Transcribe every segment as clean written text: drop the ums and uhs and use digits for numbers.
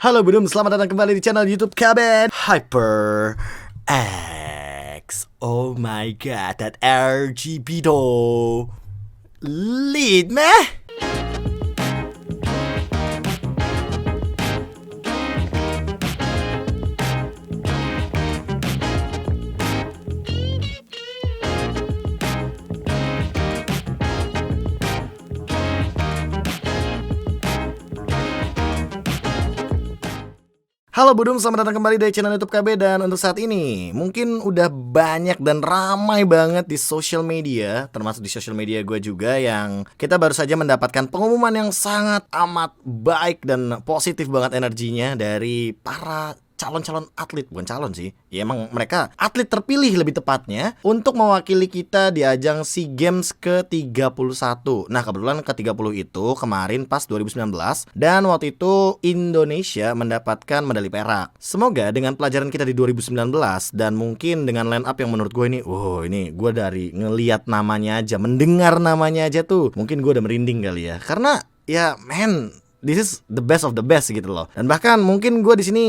Halo Budum, selamat datang kembali di channel YouTube Kaben Hyper X. Oh my god, that RGB though. Lead meh. Halo Budum, selamat datang kembali di channel YouTube KB. Dan untuk saat ini mungkin udah banyak dan ramai banget di social media, termasuk di social media gue juga, yang kita baru saja mendapatkan pengumuman yang sangat amat baik dan positif banget energinya dari para calon-calon atlet. Bukan calon sih, ya emang mereka atlet terpilih lebih tepatnya untuk mewakili kita di ajang SEA Games ke-31. Nah kebetulan ke-30 itu kemarin pas 2019, dan waktu itu Indonesia mendapatkan medali perak. Semoga dengan pelajaran kita di 2019 dan mungkin dengan line up yang menurut gue ini gue dari ngeliat namanya aja, mendengar namanya aja tuh mungkin gue udah merinding kali ya. Karena ya this is the best of the best gitu loh. Dan bahkan mungkin gue di sini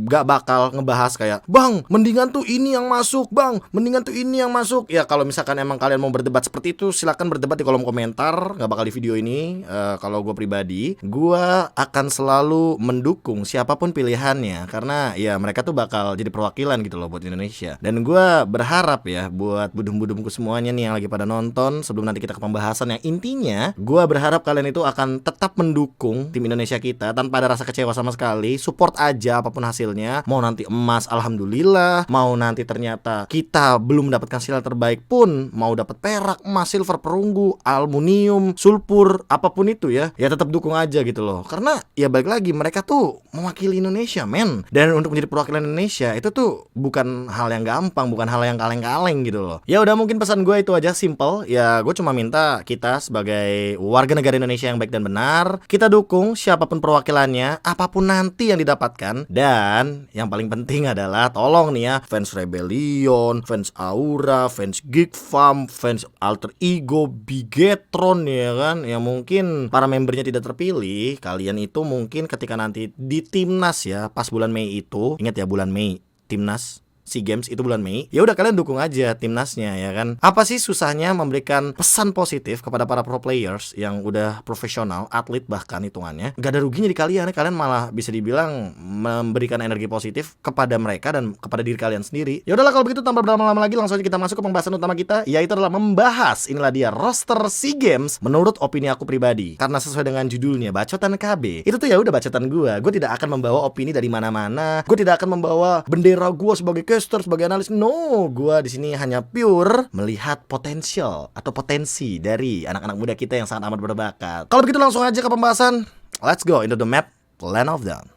gak bakal ngebahas kayak, bang, mendingan tuh ini yang masuk, bang, mendingan tuh ini yang masuk. Ya kalau misalkan emang kalian mau berdebat seperti itu, silakan berdebat di kolom komentar. Gak bakal di video ini. Kalau gue pribadi, gue akan selalu mendukung siapapun pilihannya, karena ya mereka tuh bakal jadi perwakilan gitu loh buat Indonesia. Dan gue berharap ya buat budum-budumku semuanya nih yang lagi pada nonton, sebelum nanti kita ke pembahasan yang intinya, gue berharap kalian itu akan tetap mendukung tim Indonesia kita tanpa ada rasa kecewa sama sekali. Support aja apapun hasilnya. Mau nanti emas, alhamdulillah. Mau nanti ternyata kita belum mendapatkan hasil terbaik pun, mau dapat perak, emas, silver, perunggu, aluminium, sulfur, apapun itu ya tetap dukung aja gitu loh. Karena ya balik lagi, mereka tuh mewakili Indonesia, men. Dan untuk menjadi perwakilan Indonesia itu tuh bukan hal yang gampang, bukan hal yang kaleng-kaleng gitu loh. Ya udah, mungkin pesan gue itu aja, simple. Ya gue cuma minta kita sebagai warga negara Indonesia yang baik dan benar, kita dukung siapapun perwakilannya, apapun nanti yang didapatkan. Dan yang paling penting adalah tolong nih ya, fans Rebellion, fans Aura, fans Geek Farm, fans Alter Ego, Bigetron ya kan, yang mungkin para membernya tidak terpilih, kalian itu mungkin ketika nanti di Timnas ya, pas bulan Mei itu, ingat ya bulan Mei, Timnas SEA Games itu bulan Mei. Ya udah, kalian dukung aja timnasnya ya kan. Apa sih susahnya memberikan pesan positif kepada para pro players yang udah profesional, atlet bahkan hitungannya. Gak ada ruginya di kalian. Kalian malah bisa dibilang memberikan energi positif kepada mereka dan kepada diri kalian sendiri. Ya udahlah, kalau begitu tanpa berlama-lama lagi, langsung aja kita masuk ke pembahasan utama kita, yaitu adalah membahas, inilah dia, roster SEA Games menurut opini aku pribadi. Karena sesuai dengan judulnya, bacotan KB, itu tuh ya udah bacotan gue tidak akan membawa opini dari mana-mana. Gue tidak akan membawa bendera gue sebagai sebagai analis. No, gue di sini hanya pure melihat potensial atau potensi dari anak-anak muda kita yang sangat amat berbakat. Kalau begitu langsung aja ke pembahasan. Let's go into the map Land of Dawn.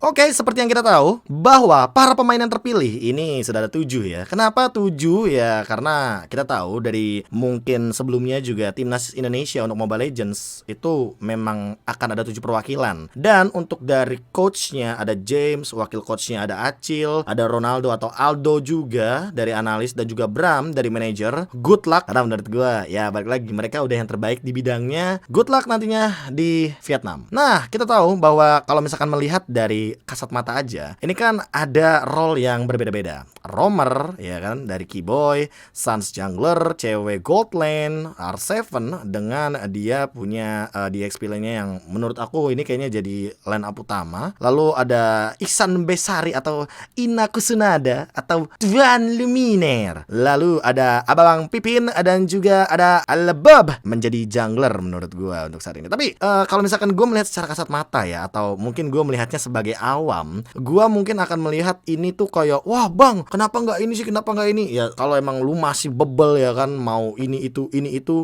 Oke, seperti yang kita tahu bahwa para pemain yang terpilih ini sudah ada 7 ya. Kenapa 7 ya? Karena kita tahu dari mungkin sebelumnya juga timnas Indonesia untuk Mobile Legends itu memang akan ada 7 perwakilan. Dan untuk dari coachnya ada James, wakil coachnya ada Acil, ada Ronaldo atau Aldo juga dari analis, dan juga Bram dari manajer. Good luck, karena menurut gue ya balik lagi, mereka udah yang terbaik di bidangnya. Good luck nantinya di Vietnam. Nah, kita tahu bahwa kalau misalkan melihat dari kasat mata aja, ini kan ada role yang berbeda-beda. Roamer ya kan dari Keyboy, Sans Jungler, cewek gold lane, R7 dengan dia punya DXP lane-nya yang menurut aku ini kayaknya jadi line up utama. Lalu ada Ihsan Besari atau Ina Kusunada atau Tuan Luminer. Lalu ada Abang Pipin dan juga ada Albob menjadi jungler menurut gua untuk saat ini. Tapi kalau misalkan gue melihat secara kasat mata ya, atau mungkin gue melihatnya sebagai awam, gua mungkin akan melihat ini tuh kayak, wah bang, kenapa nggak ini sih, kenapa nggak ini? Ya kalau emang lu masih bebel ya kan, mau ini itu,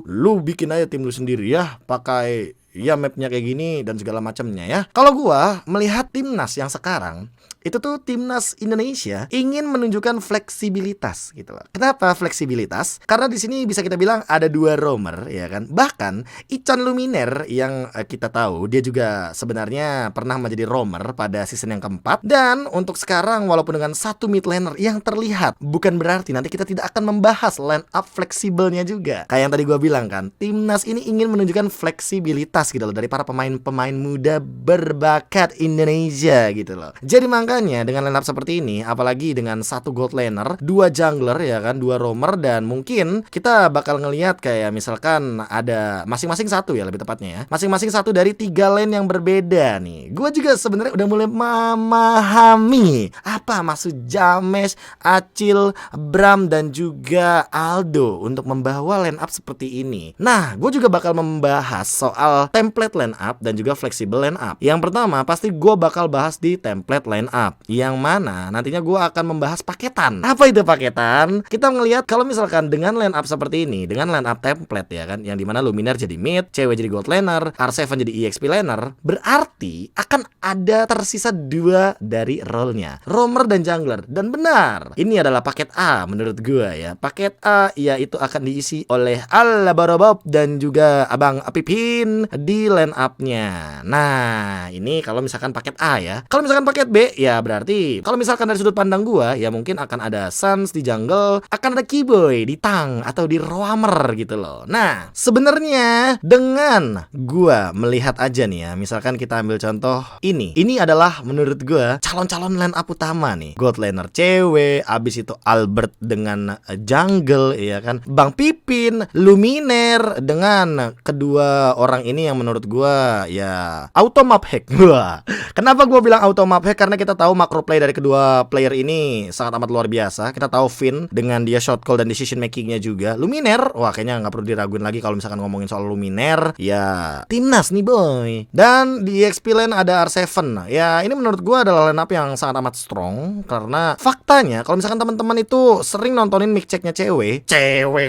lu bikin aja tim lu sendiri ya, pakai ya mapnya kayak gini dan segala macamnya ya. Kalau gua melihat timnas yang sekarang Itu tuh timnas Indonesia ingin menunjukkan fleksibilitas gitu loh. Kenapa fleksibilitas? Karena di sini bisa kita bilang ada 2 roamer ya kan. Bahkan Ican Luminer yang kita tahu dia juga sebenarnya pernah menjadi roamer pada season yang keempat. Dan untuk sekarang walaupun dengan 1 mid laner yang terlihat, bukan berarti nanti kita tidak akan membahas line up fleksibelnya juga. Kayak yang tadi gue bilang kan, timnas ini ingin menunjukkan fleksibilitas gitu loh dari para pemain-pemain muda berbakat Indonesia gitu loh. Jadi makanya dengan line up seperti ini, apalagi dengan 1 gold laner, 2 jungler ya kan, 2 roamer, dan mungkin kita bakal ngelihat kayak misalkan ada masing-masing 1 ya lebih tepatnya ya. Masing-masing 1 dari 3 lane yang berbeda nih. Gue juga sebenarnya udah mulai memahami apa maksud James, Acil, Bram dan juga Aldo untuk membawa line up seperti ini. Nah, gue juga bakal membahas soal template line up dan juga flexible line up. Yang pertama pasti gue bakal bahas di template line up, yang mana nantinya gue akan membahas paketan. Apa itu paketan? Kita ngelihat kalau misalkan dengan line up seperti ini, dengan line up template ya kan, yang dimana Luminar jadi mid, cewek jadi gold laner, R7 jadi EXP laner, berarti akan ada tersisa 2 dari role-nya, roamer dan jungler. Dan benar, ini adalah paket A menurut gue ya. Paket A yaitu akan diisi oleh Al-Barobob dan juga Abang Pipin di line up-nya. Nah, ini kalau misalkan paket A ya. Kalau misalkan paket B ya berarti kalau misalkan dari sudut pandang gua ya mungkin akan ada Sans di jungle, akan ada Keyboy di Tang atau di Roamer gitu loh. Nah, sebenarnya dengan gua melihat aja nih ya, misalkan kita ambil contoh ini. Ini adalah menurut gua calon-calon line up utama nih. Gold laner cewek, abis itu Albert dengan jungle ya kan. Bang Pipin, Luminer dengan kedua orang ini yang menurut gua ya auto map hack. Wah. Kenapa gua bilang auto map hack? Karena kita tahu macro play dari kedua player ini sangat amat luar biasa. Kita tahu Finn dengan dia shot call dan decision makingnya juga. Luminer, wah kayaknya nggak perlu diraguin lagi kalau misalkan ngomongin soal Luminer. Ya timnas nih boy. Dan di EXP lane ada R7. Ya ini menurut gua adalah line up yang sangat amat strong. Karena faktanya kalau misalkan teman-teman itu sering nontonin mic checknya cewek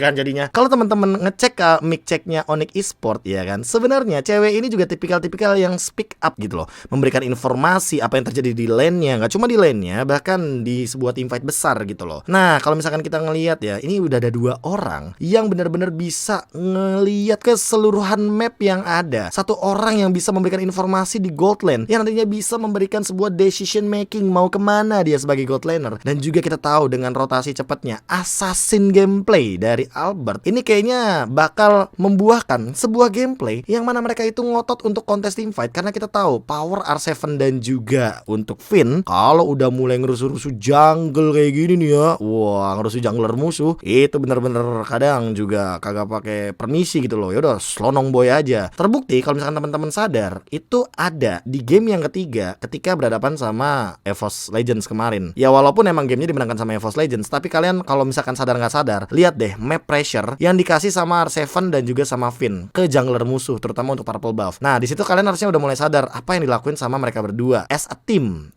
kan jadinya. Kalau teman-teman ngecek mic checknya Onyx Esport ya kan, sebenarnya cewek ini juga tipikal-tipikal yang speak up gitu loh, memberikan informasi apa yang terjadi di lane-nya, nggak cuma di lane-nya, bahkan di sebuah teamfight besar gitu loh. Nah, kalau misalkan kita ngelihat ya, ini udah ada 2 orang yang benar-benar bisa ngelihat keseluruhan map yang ada. 1 orang yang bisa memberikan informasi di gold lane, yang nantinya bisa memberikan sebuah decision making mau kemana dia sebagai gold laner. Dan juga kita tahu dengan rotasi cepatnya assassin gameplay dari Albert, ini kayaknya bakal membuahkan sebuah gameplay yang mana mereka itu ngotot untuk kontes teamfight. Karena kita tahu power R7 dan juga untuk Finn kalau udah mulai ngerusuh-rusuh jungle kayak gini nih ya, wah ngerusuh jungler musuh itu bener-bener kadang juga kagak pakai permisi gitu loh. Yaudah slonong boy aja. Terbukti kalau misalkan teman-teman sadar, itu ada di game yang ketiga ketika berhadapan sama EVOS Legends kemarin. Ya walaupun emang gamenya dimenangkan sama EVOS Legends, tapi kalian kalau misalkan sadar nggak sadar, lihat deh map pressure yang dikasih sama R7 dan juga sama Finn ke jungler musuh, terutama untuk purple buff. Nah di situ kalian harusnya udah mulai sadar apa yang dilakuin sama mereka berdua as a team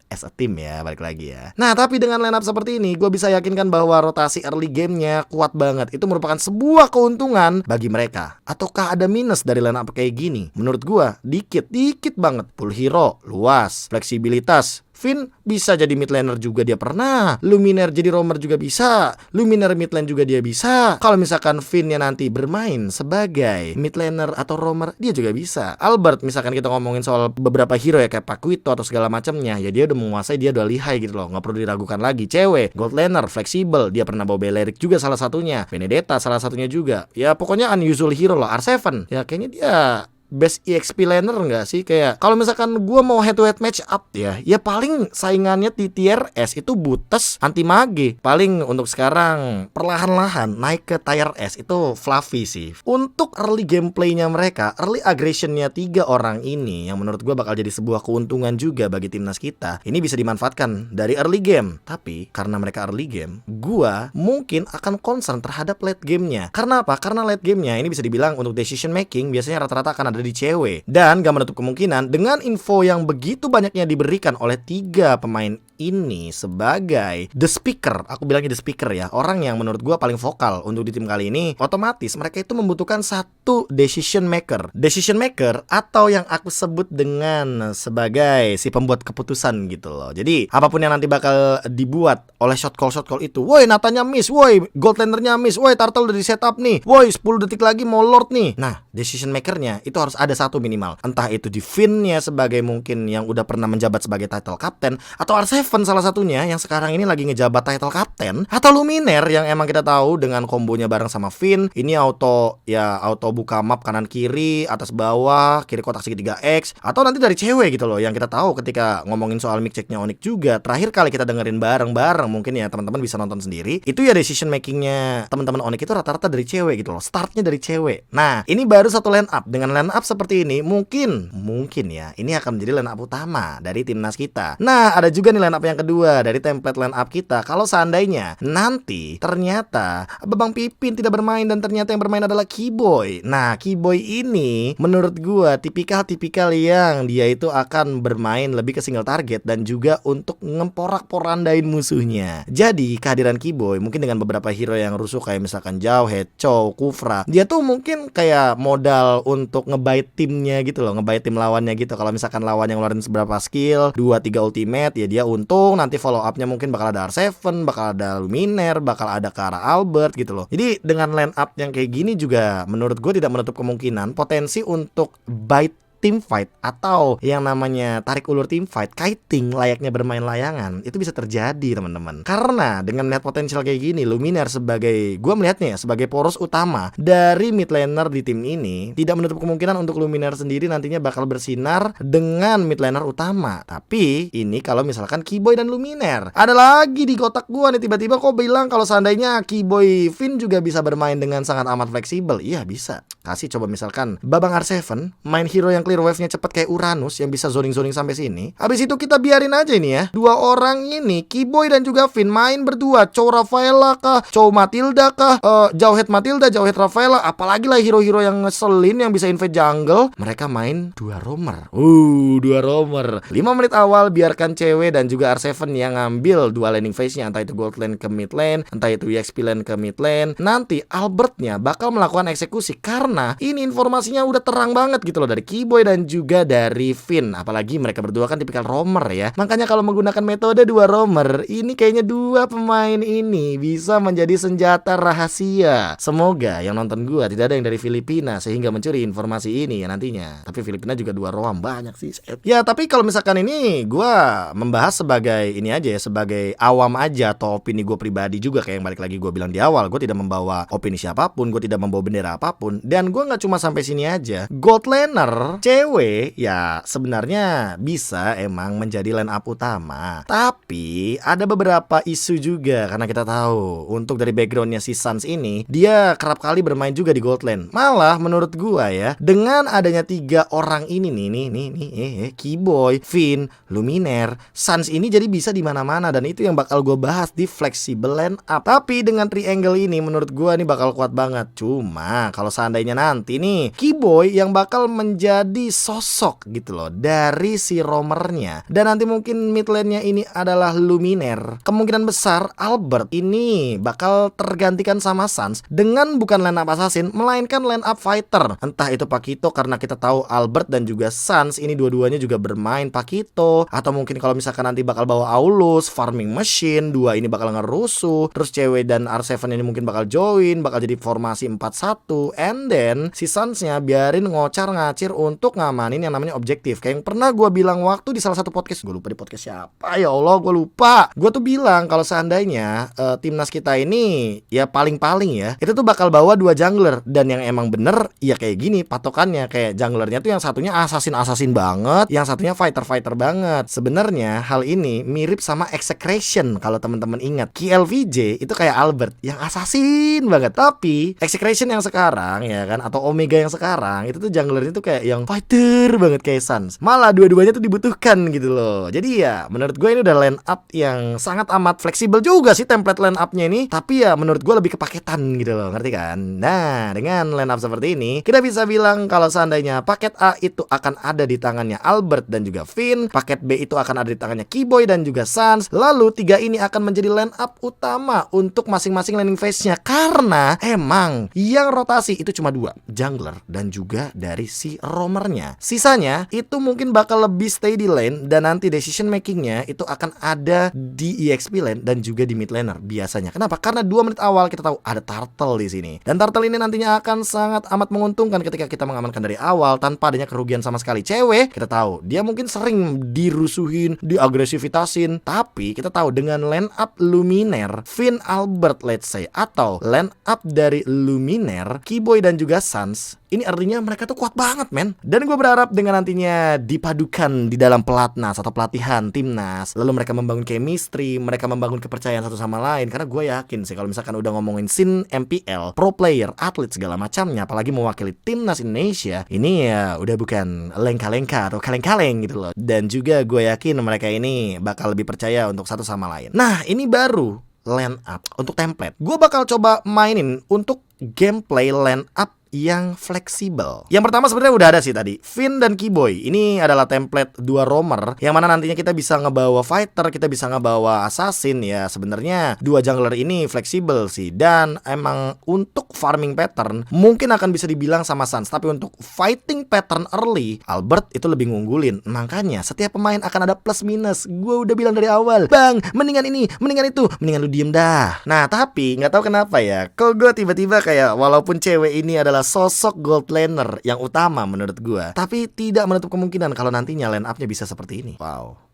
ya, balik lagi ya. Nah tapi dengan line up seperti ini, gue bisa yakinkan bahwa rotasi early gamenya kuat banget. Itu merupakan sebuah keuntungan bagi mereka. Ataukah ada minus dari line up kayak gini? Menurut gue dikit banget. Pool hero luas, fleksibilitas. Finn bisa jadi mid laner juga dia pernah. Luminar jadi roamer juga bisa. Luminar mid lane juga dia bisa. Kalau misalkan Finnnya nanti bermain sebagai mid laner atau roamer, dia juga bisa. Albert misalkan kita ngomongin soal beberapa hero ya kayak Paquito atau segala macamnya, ya dia udah menguasai, dia udah lihai gitu loh. Nggak perlu diragukan lagi. Cewek, gold laner, fleksibel. Dia pernah bawa Belerik juga salah satunya. Benedetta salah satunya juga. Ya pokoknya unusual hero loh. R7. Ya kayaknya dia best EXP laner enggak sih? Kayak kalau misalkan gue mau head to head match up ya paling saingannya di tier S itu Butes anti mage. Paling untuk sekarang perlahan-lahan naik ke tier S itu Fluffy sih. Untuk early gameplaynya mereka, early aggressionnya 3 orang ini yang menurut gue bakal jadi sebuah keuntungan juga bagi timnas kita. Ini bisa dimanfaatkan dari early game. Tapi karena mereka early game, gue mungkin akan concern terhadap late gamenya. Karena apa? Karena late gamenya ini bisa dibilang untuk decision making biasanya rata-rata akan ada ada di cewek. Dan gak menutup kemungkinan dengan info yang begitu banyaknya diberikan oleh 3 pemain ini sebagai the speaker, aku bilangnya the speaker ya, orang yang menurut gue paling vokal untuk di tim kali ini, otomatis mereka itu membutuhkan satu decision maker atau yang aku sebut dengan sebagai si pembuat keputusan gitu loh. Jadi apapun yang nanti bakal dibuat oleh shot call itu, woi Natanya miss, woi gold lanernya miss, woi turtle udah di setup nih, woi 10 detik lagi mau lord nih. Nah, decision makernya itu harus ada satu minimal, entah itu di Finn-nya sebagai mungkin yang udah pernah menjabat sebagai title captain, atau R7 salah satunya yang sekarang ini lagi ngejabat title captain, atau Luminaire yang emang kita tahu dengan kombonya bareng sama Finn ini auto buka map kanan kiri, atas bawah, kiri kotak segitiga X, atau nanti dari cewek gitu loh yang kita tahu ketika ngomongin soal mic checknya Onyx juga terakhir kali kita dengerin bareng-bareng, mungkin ya teman-teman bisa nonton sendiri, itu ya decision makingnya teman-teman Onyx itu rata-rata dari cewek gitu loh, startnya dari cewek. Nah ini baru satu line up, dengan line up seperti ini mungkin ya ini akan menjadi line up utama dari timnas kita. Nah ada juga nih line up yang kedua dari template line up kita. Kalau seandainya nanti ternyata Babang Pipin tidak bermain dan ternyata yang bermain adalah Keyboy. Nah Keyboy ini menurut gua tipikal yang dia itu akan bermain lebih ke single target dan juga untuk ngemporak-porandain musuhnya. Jadi kehadiran Keyboy mungkin dengan beberapa hero yang rusuh kayak misalkan Jauhead, Chow, Kufra, dia tuh mungkin kayak modal untuk ngebait timnya gitu loh, ngebait tim lawannya gitu. Kalau misalkan lawan yang ngeluarin seberapa skill, 2-3 ultimate, ya dia untung, nanti follow up-nya mungkin bakal ada R7, bakal ada Luminaire, bakal ada ke arah Albert gitu loh. Jadi dengan line up yang kayak gini juga menurut gue tidak menutup kemungkinan potensi untuk bait team fight atau yang namanya tarik ulur team fight, kiting layaknya bermain layangan, itu bisa terjadi teman-teman. Karena dengan melihat potensial kayak gini, Luminaire sebagai, gue melihatnya ya sebagai poros utama dari mid laner di tim ini, tidak menutup kemungkinan untuk Luminaire sendiri nantinya bakal bersinar dengan mid laner utama. Tapi ini kalau misalkan Keyboy dan Luminaire. Ada lagi di kotak gue nih tiba-tiba kok bilang kalau seandainya Keyboy Finn juga bisa bermain dengan sangat amat fleksibel. Iya bisa. Kasih coba misalkan Babang R7 main hero yang clear wave-nya cepet kayak Uranus yang bisa zoning-zoning sampai sini. Habis itu kita biarin aja ini ya, 2 orang ini Keyboy dan juga Finn main berdua, Chow Rafaela kah, Chow Matilda kah, Jauhead Matilda, Jauhead Rafaela, apalagi lah hero-hero yang ngeselin yang bisa invade jungle. Mereka main 2 roamer. 2 roamer. 5 menit awal biarkan cewek dan juga R7 yang ngambil 2 laning phase-nya, entah itu gold lane ke mid lane, entah itu EXP lane ke mid lane. Nanti Albertnya bakal melakukan eksekusi karena ini informasinya udah terang banget gitu loh dari Keyboy dan juga dari Finn. Apalagi mereka berdua kan tipikal roamer ya. Makanya kalau menggunakan metode 2 roamer, ini kayaknya 2 pemain ini bisa menjadi senjata rahasia. Semoga yang nonton gua tidak ada yang dari Filipina sehingga mencuri informasi ini ya nantinya. Tapi Filipina juga 2 roam banyak sih. Ya tapi kalau misalkan ini gua membahas sebagai ini aja ya, sebagai awam aja atau opini gua pribadi juga, kayak yang balik lagi gua bilang di awal, gua tidak membawa opini siapapun, gua tidak membawa bendera apapun, dan gua nggak cuma sampai sini aja. Gold laner cewek ya sebenarnya bisa emang menjadi line up utama, tapi ada beberapa isu juga karena kita tahu untuk dari backgroundnya si Suns ini dia kerap kali bermain juga di gold lane. Malah menurut gua ya, dengan adanya 3 orang ini nih Keyboy, Finn, Luminaire, Suns ini jadi bisa di mana-mana, dan itu yang bakal gua bahas di flexible line up. Tapi dengan triangle ini menurut gua nih bakal kuat banget. Cuma kalau seandainya nanti nih Keyboy yang bakal menjadi sosok gitu loh dari si roamernya, dan nanti mungkin mid lane-nya ini adalah Luminaire, kemungkinan besar Albert ini bakal tergantikan sama Suns dengan bukan line up assassin melainkan line up fighter. Entah itu Pakito karena kita tahu Albert dan juga Suns ini dua-duanya juga bermain Pakito, atau mungkin kalau misalkan nanti bakal bawa Aulus farming machine, 2 ini bakal ngerusuh, terus cewek dan R7 ini mungkin bakal join, bakal jadi formasi 4-1, and then si Suns-nya biarin ngocar-ngacir untuk ngamanin yang namanya objektif. Kayak yang pernah gue bilang waktu di salah satu podcast, gue lupa di podcast siapa, ya Allah gue lupa. Gue tuh bilang kalau seandainya timnas kita ini ya paling-paling ya itu tuh bakal bawa 2 jungler, dan yang emang bener ya kayak gini patokannya, kayak junglernya tuh yang satunya assassin banget, yang satunya fighter banget. Sebenarnya hal ini mirip sama Execration. Kalau teman-teman ingat KLVJ itu kayak Albert yang assassin banget, tapi Execration yang sekarang ya kan, atau Omega yang sekarang itu tuh junglernya tuh kayak yang fighter banget kayak Suns. Malah dua-duanya tuh dibutuhkan gitu loh. Jadi ya menurut gue ini udah line up yang sangat amat fleksibel juga sih template line up-nya ini. Tapi ya menurut gue lebih kepaketan gitu loh, ngerti kan? Nah, dengan line up seperti ini, kita bisa bilang kalau seandainya paket A itu akan ada di tangannya Albert dan juga Finn, paket B itu akan ada di tangannya Kiboy dan juga Suns. Lalu tiga ini akan menjadi line up utama untuk masing-masing landing phase-nya. Karena emang yang rotasi itu cuma dua, jungler dan juga dari si roamernya. Sisanya itu mungkin bakal lebih stay di lane dan nanti decision makingnya itu akan ada di EXP lane dan juga di mid laner biasanya. Kenapa? Karena 2 menit awal kita tahu ada turtle di sini. Dan turtle ini nantinya akan sangat amat menguntungkan ketika kita mengamankan dari awal tanpa adanya kerugian sama sekali. Cewek, kita tahu dia mungkin sering dirusuhin, diagresivitasin, tapi kita tahu dengan line up Luminaire, Finn, Albert let's say, atau line up dari Luminaire, Kiboy dan juga Suns, ini artinya mereka tuh kuat banget men. Dan gue berharap dengan nantinya dipadukan di dalam pelatnas atau pelatihan timnas, lalu mereka membangun chemistry, mereka membangun kepercayaan satu sama lain. Karena gue yakin sih kalau misalkan udah ngomongin scene MPL, pro player, atlet segala macamnya, apalagi mewakili timnas Indonesia, ini ya udah bukan lengka-lengka atau kaleng-kaleng gitu loh. Dan juga gue yakin mereka ini bakal lebih percaya untuk satu sama lain. Nah, ini baru line up untuk template. Gue bakal coba mainin untuk gameplay line up yang fleksibel. Yang pertama sebenarnya udah ada sih tadi, Finn dan Kiboy. Ini adalah template dua roamer yang mana nantinya kita bisa ngebawa fighter, kita bisa ngebawa assassin ya. Sebenarnya dua jungler ini fleksibel sih. Dan emang untuk farming pattern mungkin akan bisa dibilang sama Suns, tapi untuk fighting pattern early, Albert itu lebih ngunggulin. Makanya setiap pemain akan ada plus minus. Gue udah bilang dari awal, Bang, mendingan ini, mendingan itu, mendingan lu diem dah. Nah, tapi nggak tahu kenapa ya, kok gue tiba-tiba kayak walaupun cewek ini adalah sosok gold laner yang utama menurut gua, tapi tidak menutup kemungkinan kalau nantinya line up-nya bisa seperti ini. Wow.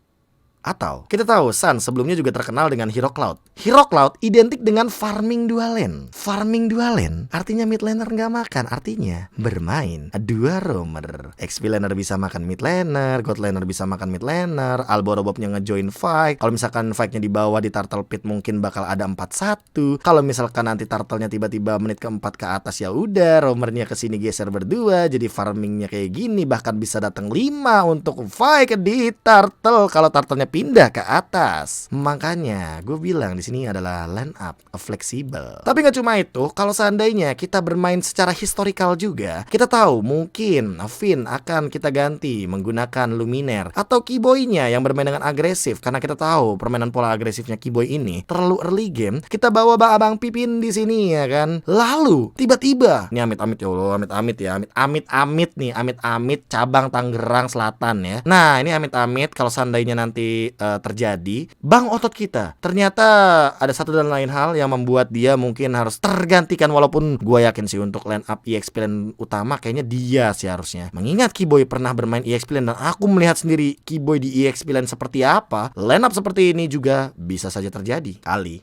Atau kita tahu Sun sebelumnya juga terkenal dengan Hero Cloud. Hero Cloud identik dengan farming dua lane. Farming dua lane artinya mid laner nggak makan, artinya bermain dua roamer. XP laner bisa makan mid laner, god laner bisa makan mid laner, Alborobobnya ngejoin fight. Kalau misalkan fightnya di bawah di turtle pit mungkin bakal ada 4-1. Kalau misalkan nanti turtle-nya tiba-tiba menit keempat ke atas, ya udah roamernya kesini geser berdua, jadi farmingnya kayak gini. Bahkan bisa datang 5 untuk fight di turtle kalau turtle-nya pindah ke atas. Makanya gue bilang di sini adalah line up fleksibel. Tapi nggak cuma itu, kalau seandainya kita bermain secara historical juga, kita tahu mungkin Finn akan kita ganti menggunakan Luminaire atau Kiboy-nya yang bermain dengan agresif. Karena kita tahu permainan pola agresifnya Kiboy ini terlalu early game. Kita bawa Abang Pipin di sini ya kan. Lalu tiba-tiba, ini amit-amit ya Allah, amit-amit ya, amit-amit nih, amit-amit cabang Tangerang Selatan ya. Nah, ini amit-amit kalau seandainya nanti terjadi, bang otot kita ternyata ada satu dan lain hal yang membuat dia mungkin harus tergantikan. Walaupun gue yakin sih untuk line up EXP lane utama kayaknya dia sih harusnya, mengingat Kiboy pernah bermain EXP lane dan aku melihat sendiri Kiboy di EXP lane seperti apa. Line up seperti ini juga bisa saja terjadi kali,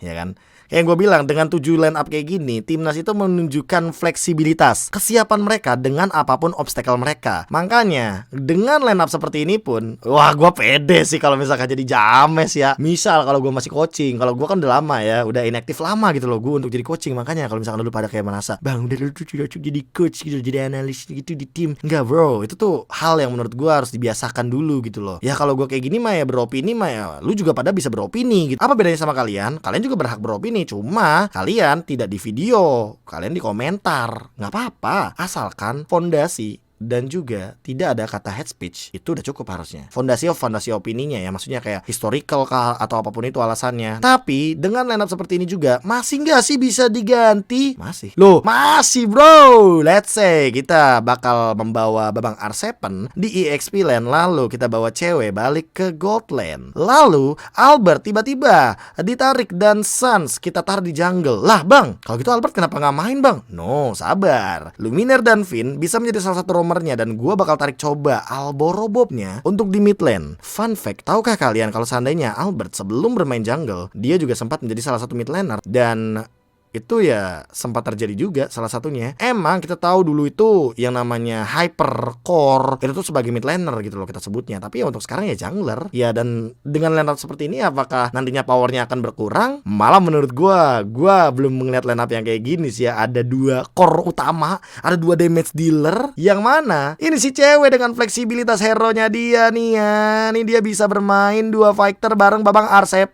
ya kan? Yang gue bilang, dengan 7 line up kayak gini, timnas itu menunjukkan fleksibilitas, kesiapan mereka dengan apapun obstacle mereka. Makanya dengan line up seperti ini pun, wah gue pede sih kalau misalkan jadi James ya. Misal kalau gue masih coaching, kalau gue kan udah lama ya, udah inaktif lama gitu loh gue untuk jadi coaching. Makanya kalau misalkan dulu pada kayak merasa, bang udah lu cocok jadi coach gitu, jadi analis gitu di tim. Enggak bro, itu tuh hal yang menurut gue harus dibiasakan dulu gitu loh. Ya kalau gue kayak gini mah ya beropini mah ya, lu juga pada bisa beropini gitu. Apa bedanya sama kalian? Kalian juga berhak beropini. Cuma kalian tidak di video, kalian di komentar. Nggak apa-apa, asalkan fondasi dan juga tidak ada kata hate speech, itu udah cukup harusnya. Fondasi opininya ya, maksudnya kayak historical kah atau apapun itu alasannya. Tapi dengan line up seperti ini juga masih nggak sih bisa diganti? Masih. Loh, masih bro. Let's say kita bakal membawa Babang R7 di EXP lane, lalu kita bawa cewek balik ke gold lane. Lalu Albert tiba-tiba ditarik dan Suns kita taruh di jungle. Lah bang, kalau gitu Albert kenapa nggak main bang? No, sabar. Luminaire dan Finn bisa menjadi salah satu roamernya, dan gue bakal tarik coba Alborobobnya untuk di mid lane. Fun fact, tahukah kalian kalau seandainya Albert sebelum bermain jungle, dia juga sempat menjadi salah satu mid laner. Dan itu ya sempat terjadi juga salah satunya. Emang kita tahu dulu itu yang namanya hypercore itu tuh sebagai mid laner gitu loh kita sebutnya. Tapi ya untuk sekarang ya jungler. Ya dan dengan line up seperti ini apakah nantinya powernya akan berkurang? Malah menurut gua belum melihat line up yang kayak gini sih ya. Ada 2 core utama, ada 2 damage dealer. Yang mana? Ini si cewek dengan fleksibilitas hero-nya dia nih ya. Ini dia bisa bermain 2 fighter bareng Babang R7.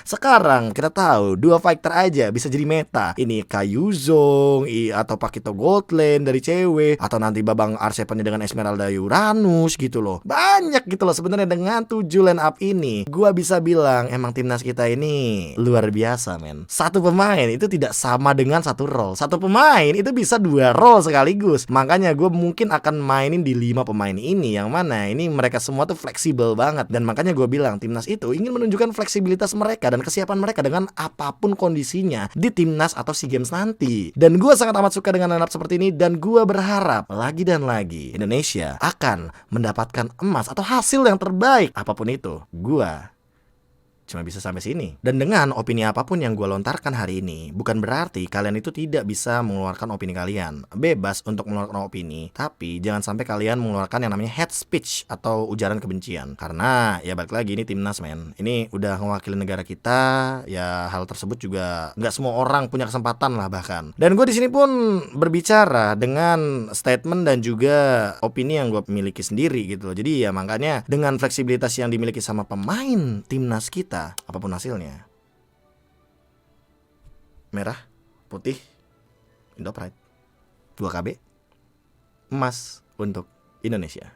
Sekarang kita tahu 2 fighter aja bisa jadi meta. Ini Kayuzong atau Pakito Goldlane dari cewek, atau nanti Babang R7-nya dengan Esmeralda Uranus gitu loh. Banyak gitu loh sebenarnya dengan 7 line up ini. Gua bisa bilang emang timnas kita ini luar biasa men. Satu pemain itu tidak sama dengan satu role. Satu pemain itu bisa 2 role sekaligus. Makanya gue mungkin akan mainin di 5 pemain ini, yang mana ini mereka semua tuh fleksibel banget. Dan makanya gue bilang timnas itu ingin menunjukkan fleksibilitas mereka dan kesiapan mereka dengan apapun kondisinya di timnas atau SEA Games nanti. Dan gue sangat amat suka dengan lineup seperti ini, dan gue berharap lagi dan lagi Indonesia akan mendapatkan emas atau hasil yang terbaik apapun itu. Gue cuma bisa sampai sini. Dan dengan opini apapun yang gue lontarkan hari ini, bukan berarti kalian itu tidak bisa mengeluarkan opini kalian. Bebas untuk mengeluarkan opini, tapi jangan sampai kalian mengeluarkan yang namanya hate speech atau ujaran kebencian. Karena ya balik lagi ini timnas men. Ini udah mewakili negara kita, ya hal tersebut juga nggak semua orang punya kesempatan lah bahkan. Dan gue di sini pun berbicara dengan statement dan juga opini yang gue miliki sendiri gitu loh. Jadi ya makanya dengan fleksibilitas yang dimiliki sama pemain timnas kita, apapun hasilnya, merah, putih, Indo Pride, 2KB, emas untuk Indonesia.